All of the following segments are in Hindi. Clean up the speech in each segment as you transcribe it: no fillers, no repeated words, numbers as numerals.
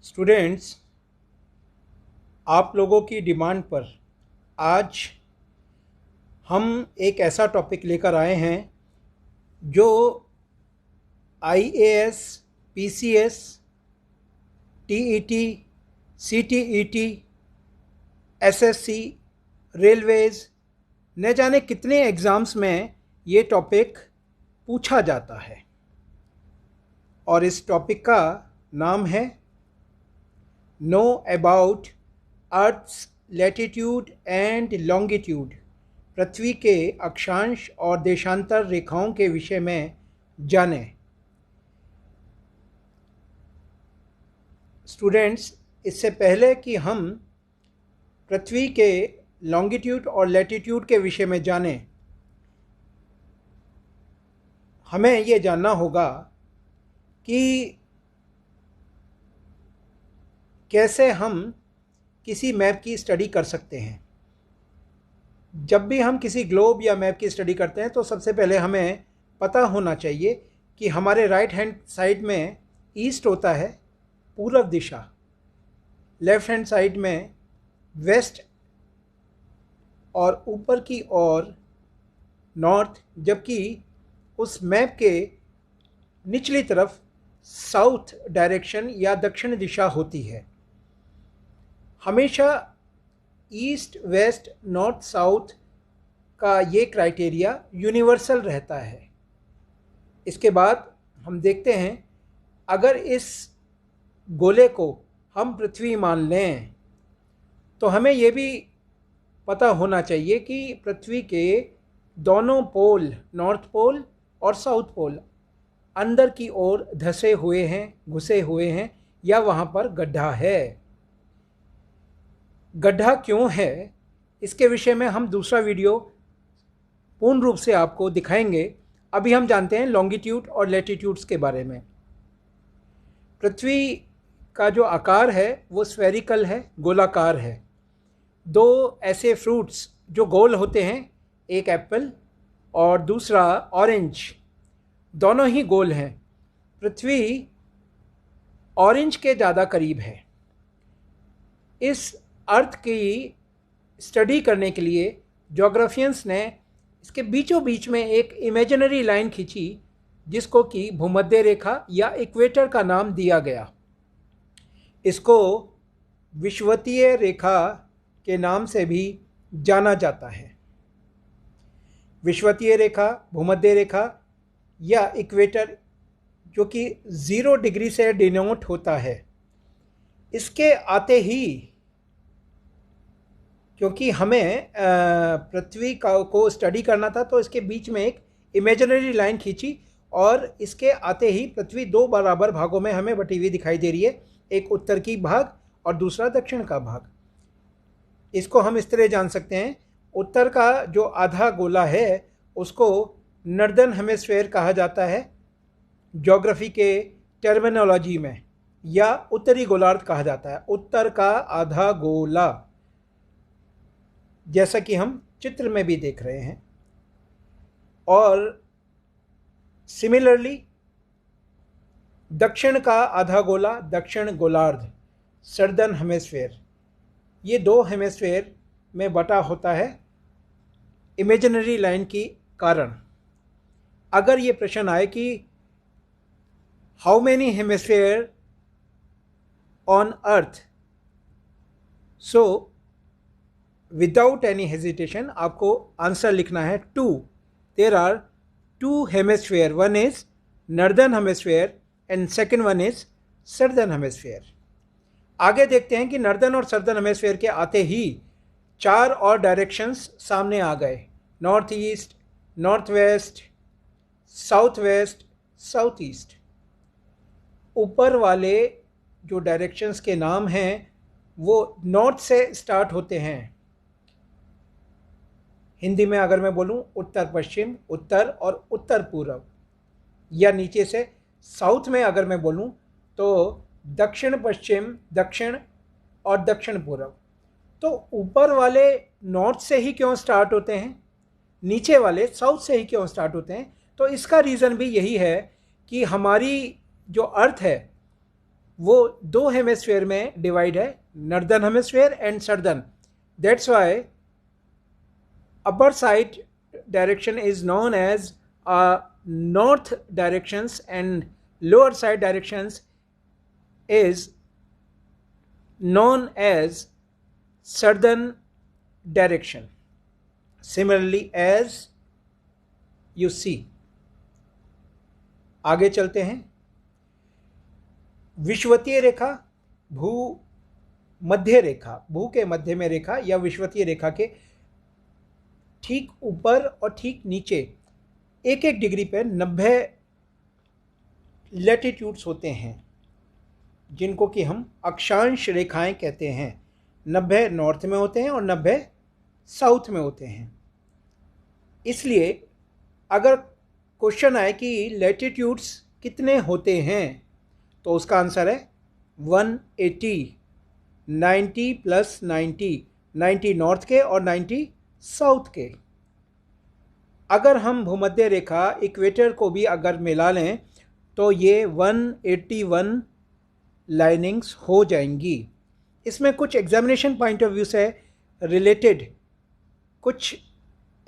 स्टूडेंट्स, आप लोगों की डिमांड पर आज हम एक ऐसा टॉपिक लेकर आए हैं जो IAS, PCS, TET, CTET, SSC, Railways, न जाने कितने एग्ज़ाम्स में ये टॉपिक पूछा जाता है। और इस टॉपिक का नाम है know about earth's latitude and longitude. पृथ्वी के अक्षांश और देशांतर रेखाओं के विषय में जानें। स्टूडेंट्स, इससे पहले कि हम पृथ्वी के लॉन्गिट्यूड और लैटिट्यूड के विषय में जानें, हमें ये जानना होगा कि कैसे हम किसी मैप की स्टडी कर सकते हैं। जब भी हम किसी ग्लोब या मैप की स्टडी करते हैं तो सबसे पहले हमें पता होना चाहिए कि हमारे राइट हैंड साइड में ईस्ट होता है, पूर्व दिशा, लेफ्ट हैंड साइड में वेस्ट और ऊपर की ओर नॉर्थ, जबकि उस मैप के निचली तरफ साउथ डायरेक्शन या दक्षिण दिशा होती है। हमेशा ईस्ट, वेस्ट, नॉर्थ, साउथ का ये क्राइटेरिया यूनिवर्सल रहता है। इसके बाद हम देखते हैं, अगर इस गोले को हम पृथ्वी मान लें तो हमें ये भी पता होना चाहिए कि पृथ्वी के दोनों पोल, नॉर्थ पोल और साउथ पोल, अंदर की ओर धंसे हुए हैं, घुसे हुए हैं, या वहाँ पर गड्ढा है। गड्ढा क्यों है, इसके विषय में हम दूसरा वीडियो पूर्ण रूप से आपको दिखाएंगे। अभी हम जानते हैं लॉन्गिट्यूड और लैटिट्यूड्स के बारे में। पृथ्वी का जो आकार है वो स्फेरिकल है, गोलाकार है। दो ऐसे फ्रूट्स जो गोल होते हैं, एक एप्पल और दूसरा ऑरेंज, दोनों ही गोल हैं। पृथ्वी ऑरेंज के ज़्यादा करीब है। इस अर्थ की स्टडी करने के लिए ज्योग्राफियंस ने इसके बीचों बीच में एक इमेजिनरी लाइन खींची, जिसको कि भूमध्य रेखा या इक्वेटर का नाम दिया गया। इसको विषुवतीय रेखा के नाम से भी जाना जाता है। विषुवतीय रेखा, भूमध्य रेखा या इक्वेटर, जो कि 0 डिग्री से डिनोट होता है, इसके आते ही, क्योंकि हमें पृथ्वी को स्टडी करना था, तो इसके बीच में एक इमेजिनरी लाइन खींची और इसके आते ही पृथ्वी दो बराबर भागों में हमें बटी हुई दिखाई दे रही है, एक उत्तर की भाग और दूसरा दक्षिण का भाग। इसको हम इस तरह जान सकते हैं, उत्तर का जो आधा गोला है उसको नॉर्दर्न हेमिस्फीयर कहा जाता है ज्योग्राफी के टर्मिनोलॉजी में, या उत्तरी गोलार्ध कहा जाता है। उत्तर का आधा गोला, जैसा कि हम चित्र में भी देख रहे हैं। और सिमिलरली दक्षिण का आधा गोला, दक्षिण गोलार्ध, सदर्न हेमिस्फीयर, ये दो हेमिस्फीयर में बटा होता है इमेजिनरी लाइन की कारण। अगर ये प्रश्न आए कि how many hemisphere on earth, so without any hesitation आपको आंसर लिखना है 2। There are 2 hemisphere, one is northern hemisphere and second one is southern hemisphere. आगे देखते हैं कि नॉर्दर्न और सदर्न हेमिस्फीयर के आते ही 4 और डायरेक्शंस सामने आ गए, north east, north west, south west, south east. ऊपर वाले जो डायरेक्शंस के नाम हैं वो नॉर्थ से स्टार्ट होते हैं। हिंदी में अगर मैं बोलूं, उत्तर पश्चिम, उत्तर और उत्तर पूर्व, या नीचे से साउथ में अगर मैं बोलूं तो दक्षिण पश्चिम, दक्षिण और दक्षिण पूर्व। तो ऊपर वाले नॉर्थ से ही क्यों स्टार्ट होते हैं, नीचे वाले साउथ से ही क्यों स्टार्ट होते हैं? तो इसका रीज़न भी यही है कि हमारी जो अर्थ है वो दो हेमिस्फीयर में डिवाइड है, northern hemisphere and southern. That's why upper side direction is known as north directions and lower side directions is known as southern direction. Similarly as you see. आगे चलते हैं. विषुवतीय रेखा, भू मध्य रेखा, भू के मध्य में रेखा या विषुवतीय रेखा के ठीक ऊपर और ठीक नीचे 1-1 डिग्री पर 90 लैटिट्यूड्स होते हैं, जिनको कि हम अक्षांश रेखाएं कहते हैं. 90 नॉर्थ में होते हैं और 90 साउथ में होते हैं. इसलिए अगर क्वेश्चन आए कि लैटिट्यूड्स कितने होते हैं तो उसका आंसर है 180. 90 + 90, 90 नॉर्थ के और 90 साउथ के. अगर हम भूमध्य रेखा इक्वेटर को भी अगर मिला लें तो ये 181 लाइनिंग्स हो जाएंगी. इसमें कुछ एग्जामिनेशन पॉइंट ऑफ व्यू से रिलेटेड कुछ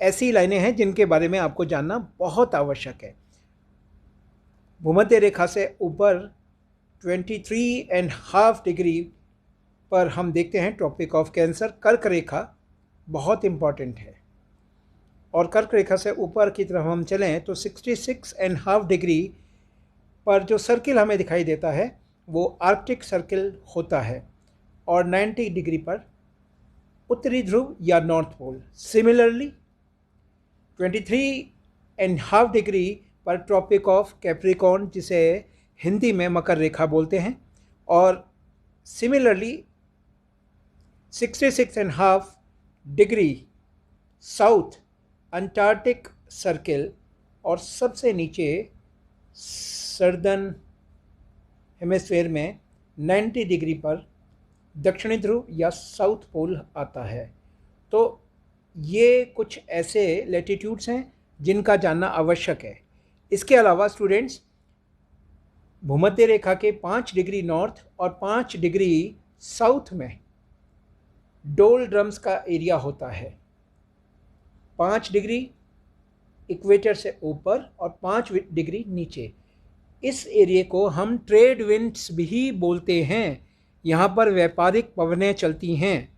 ऐसी लाइनें हैं जिनके बारे में आपको जानना बहुत आवश्यक है. भूमध्य रेखा से ऊपर 23.5 डिग्री पर हम देखते हैं ट्रॉपिक ऑफ कैंसर. कर्क रेखा बहुत इम्पॉर्टेंट है. और कर्क रेखा से ऊपर की तरफ हम चलें तो 66.5 डिग्री पर जो सर्किल हमें दिखाई देता है वो आर्कटिक सर्किल होता है, और 90 डिग्री पर उत्तरी ध्रुव या नॉर्थ पोल. सिमिलरली 23.5 डिग्री पर ट्रॉपिक ऑफ कैप्रिकॉर्न, जिसे हिंदी में मकर रेखा बोलते हैं, और similarly 66.5 degree south Antarctic circle, और सबसे नीचे सर्दर्न हेमिस्फीयर में 90 डिग्री पर दक्षिणी ध्रुव या साउथ पोल आता है. तो ये कुछ ऐसे लैटिट्यूड्स हैं जिनका जानना आवश्यक है. इसके अलावा स्टूडेंट्स, भूमध्य रेखा के 5 डिग्री नॉर्थ और 5 डिग्री साउथ में डोलड्रम्स का एरिया होता है. 5 डिग्री इक्वेटर से ऊपर और 5 डिग्री नीचे. इस एरिया को हम ट्रेड विंड्स भी बोलते हैं. यहाँ पर व्यापारिक पवनें चलती हैं.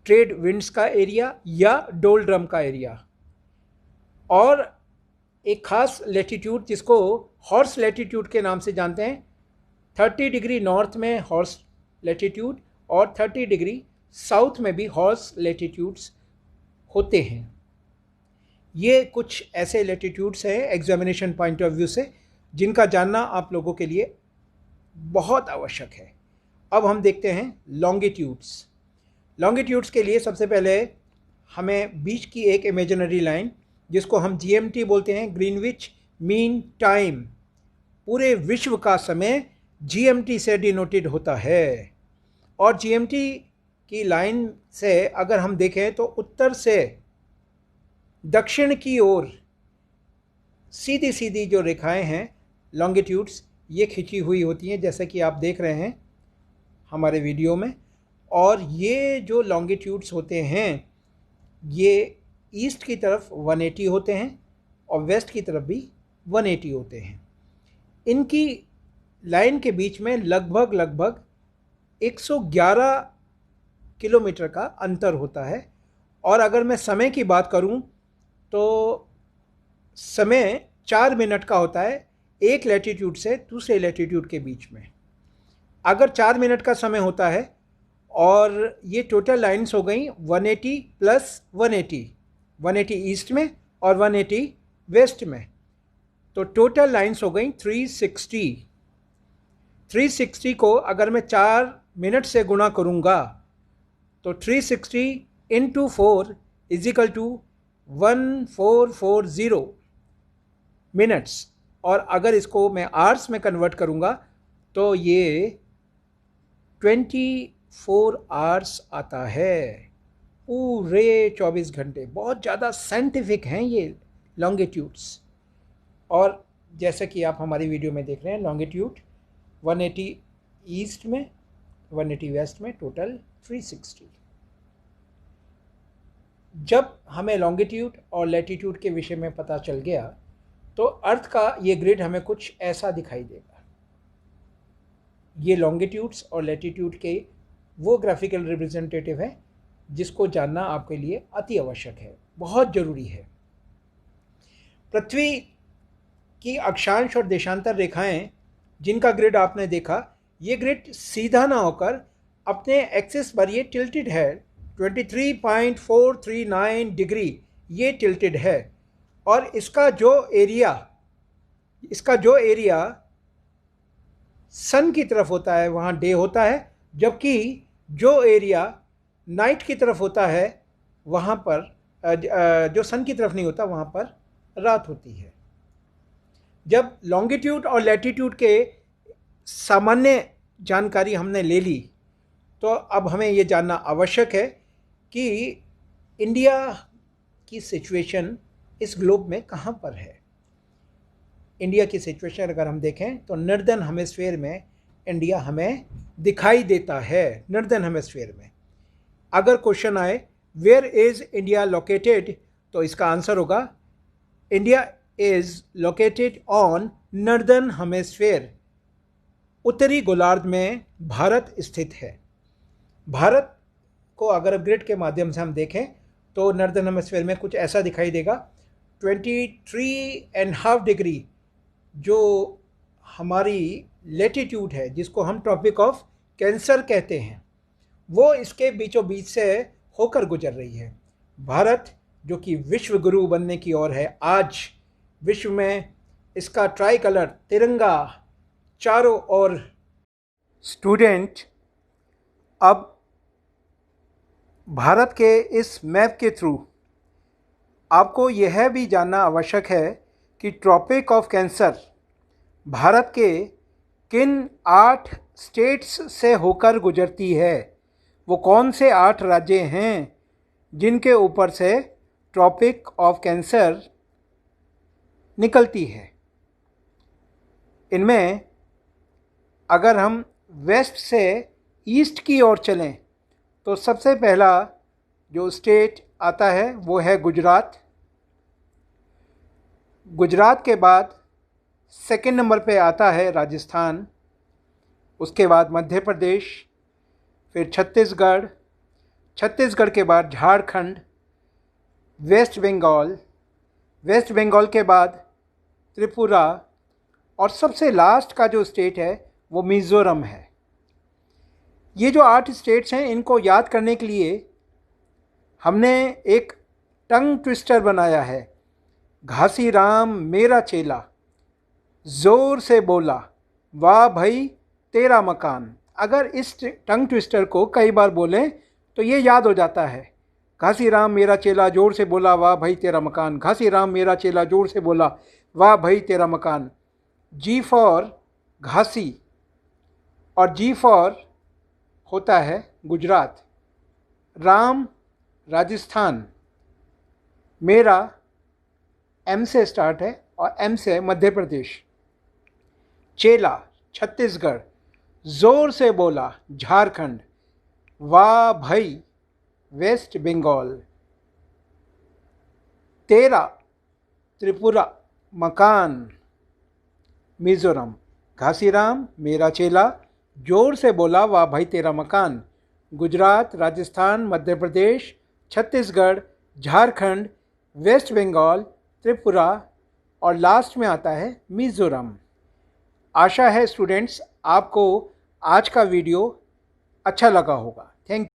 ट्रेड विंड्स का एरिया या डोलड्रम का एरिया. और एक खास लैटिट्यूड जिसको हॉर्स लैटिट्यूड के नाम से जानते हैं, 30 डिग्री नॉर्थ में हॉर्स लैटिट्यूड और 30 डिग्री साउथ में भी हॉर्स लैटिट्यूड्स होते हैं. ये कुछ ऐसे लैटिट्यूड्स हैं एग्जामिनेशन पॉइंट ऑफ व्यू से जिनका जानना आप लोगों के लिए बहुत आवश्यक है. अब हम देखते हैं लॉन्गिट्यूड्स. लॉन्गिट्यूड्स के लिए सबसे पहले हमें बीच की एक इमेजिनरी लाइन, जिसको हम GMT बोलते हैं, ग्रीनविच मीन टाइम, पूरे विश्व का समय GMT से डिनोटेड होता है. और GMT की लाइन से अगर हम देखें तो उत्तर से दक्षिण की ओर सीधी सीधी जो रेखाएं हैं लॉन्गिट्यूड्स, ये खिंची हुई होती हैं, जैसे कि आप देख रहे हैं हमारे वीडियो में. और ये जो लॉन्गिट्यूड्स होते हैं ये ईस्ट की तरफ 180 होते हैं और वेस्ट की तरफ भी 180 होते हैं. इनकी लाइन के बीच में लगभग 111 किलोमीटर का अंतर होता है. और अगर मैं समय की बात करूं तो समय 4 मिनट का होता है एक लैटिट्यूड से दूसरे लैटिट्यूड के बीच में. अगर 4 मिनट का समय होता है और ये टोटल लाइन्स हो गई 180 + 180, 180 ईस्ट में और 180 वेस्ट में, तो टोटल लाइन्स हो गई 360. 360 को अगर मैं 4 मिनट से गुणा करूँगा तो 360 × 4 = 1440 मिनट्स. और अगर इसको मैं आवर्स में कन्वर्ट करूँगा तो ये 24 आवर्स आता है, पूरे 24 घंटे. बहुत ज़्यादा साइंटिफिक हैं ये लॉन्गिट्यूड्स. और जैसे कि आप हमारी वीडियो में देख रहे हैं, लॉन्गिट्यूड 180 ईस्ट में, 180 वेस्ट में, टोटल 360। जब हमें लॉन्गिट्यूड और लैटिट्यूड के विषय में पता चल गया तो अर्थ का ये ग्रिड हमें कुछ ऐसा दिखाई देगा। ये लॉन्गिट्यूड्स और लैटिट्यूड के वो ग्राफिकल रिप्रेजेंटेटिव हैं जिसको जानना आपके लिए अति आवश्यक है, बहुत ज़रूरी है। पृथ्वी की अक्षांश और देशांतर रेखाएं जिनका ग्रिड आपने देखा, ये ग्रिड सीधा ना होकर अपने एक्सिस पर ये टिल्टेड है, 23.439 डिग्री ये टिल्टेड है। और इसका जो एरिया सन की तरफ होता है वहाँ डे होता है, जबकि जो एरिया नाइट की तरफ होता है वहाँ पर जो सन की तरफ नहीं होता वहाँ पर रात होती है। जब लॉन्गिट्यूड और लैटिट्यूड के सामान्य जानकारी हमने ले ली तो अब हमें ये जानना आवश्यक है कि इंडिया की सिचुएशन इस ग्लोब में कहाँ पर है। इंडिया की सिचुएशन अगर हम देखें तो नॉर्दर्न हेमिस्फीयर में इंडिया हमें दिखाई देता है। नॉर्दर्न हेमिस्फीयर में अगर क्वेश्चन आए वेयर इज़ इंडिया लोकेटेड, तो इसका आंसर होगा India is located on northern hemisphere. उत्तरी गोलार्ध में भारत स्थित है। भारत को अगर ग्रिड के माध्यम से हम देखें तो नॉर्दर्न हेमिस्फीयर में कुछ ऐसा दिखाई देगा। 23.5 डिग्री जो हमारी लैटिट्यूड है, जिसको हम ट्रॉपिक ऑफ कैंसर कहते हैं, वो इसके बीचों बीच से होकर गुजर रही है। भारत जो कि विश्व गुरु बनने की ओर है, आज विश्व में इसका ट्राई कलर तिरंगा चारों ओर। स्टूडेंट, अब भारत के इस मैप के थ्रू आपको यह भी जानना आवश्यक है कि ट्रॉपिक ऑफ कैंसर भारत के किन 8 स्टेट्स से होकर गुजरती है। वो कौन से 8 राज्य हैं जिनके ऊपर से ट्रॉपिक ऑफ कैंसर निकलती है। इनमें अगर हम वेस्ट से ईस्ट की ओर चलें तो सबसे पहला जो स्टेट आता है वो है गुजरात। गुजरात के बाद सेकंड नंबर पे आता है राजस्थान, उसके बाद मध्य प्रदेश, फिर छत्तीसगढ़, छत्तीसगढ़ के बाद झारखंड, वेस्ट बंगाल, वेस्ट बंगाल के बाद त्रिपुरा और सबसे लास्ट का जो स्टेट है वो मिज़ोरम है। ये जो 8 स्टेट्स हैं इनको याद करने के लिए हमने एक टंग ट्विस्टर बनाया है। घासी राम मेरा चेला, ज़ोर से बोला वाह भाई तेरा मकान। अगर इस टंग ट्विस्टर को कई बार बोलें तो ये याद हो जाता है। घासी राम मेरा चेला जोर से बोला वाह भाई तेरा मकान, घासी राम मेरा चेला जोर से बोला वाह भाई तेरा मकान। जी फॉर घासी और जी फॉर होता है गुजरात, राम राजस्थान, मेरा एम से स्टार्ट है और एम से मध्य प्रदेश, चेला छत्तीसगढ़, ज़ोर से बोला झारखंड, वाह भाई वेस्ट बंगाल, तेरा त्रिपुरा, मकान मिज़ोरम। घासीराम मेरा चेला जोर से बोला वाह भाई तेरा मकान, गुजरात, राजस्थान, मध्य प्रदेश, छत्तीसगढ़, झारखंड, वेस्ट बंगाल, त्रिपुरा और लास्ट में आता है मिज़ोरम। आशा है स्टूडेंट्स आपको आज का वीडियो अच्छा लगा होगा। Thank you.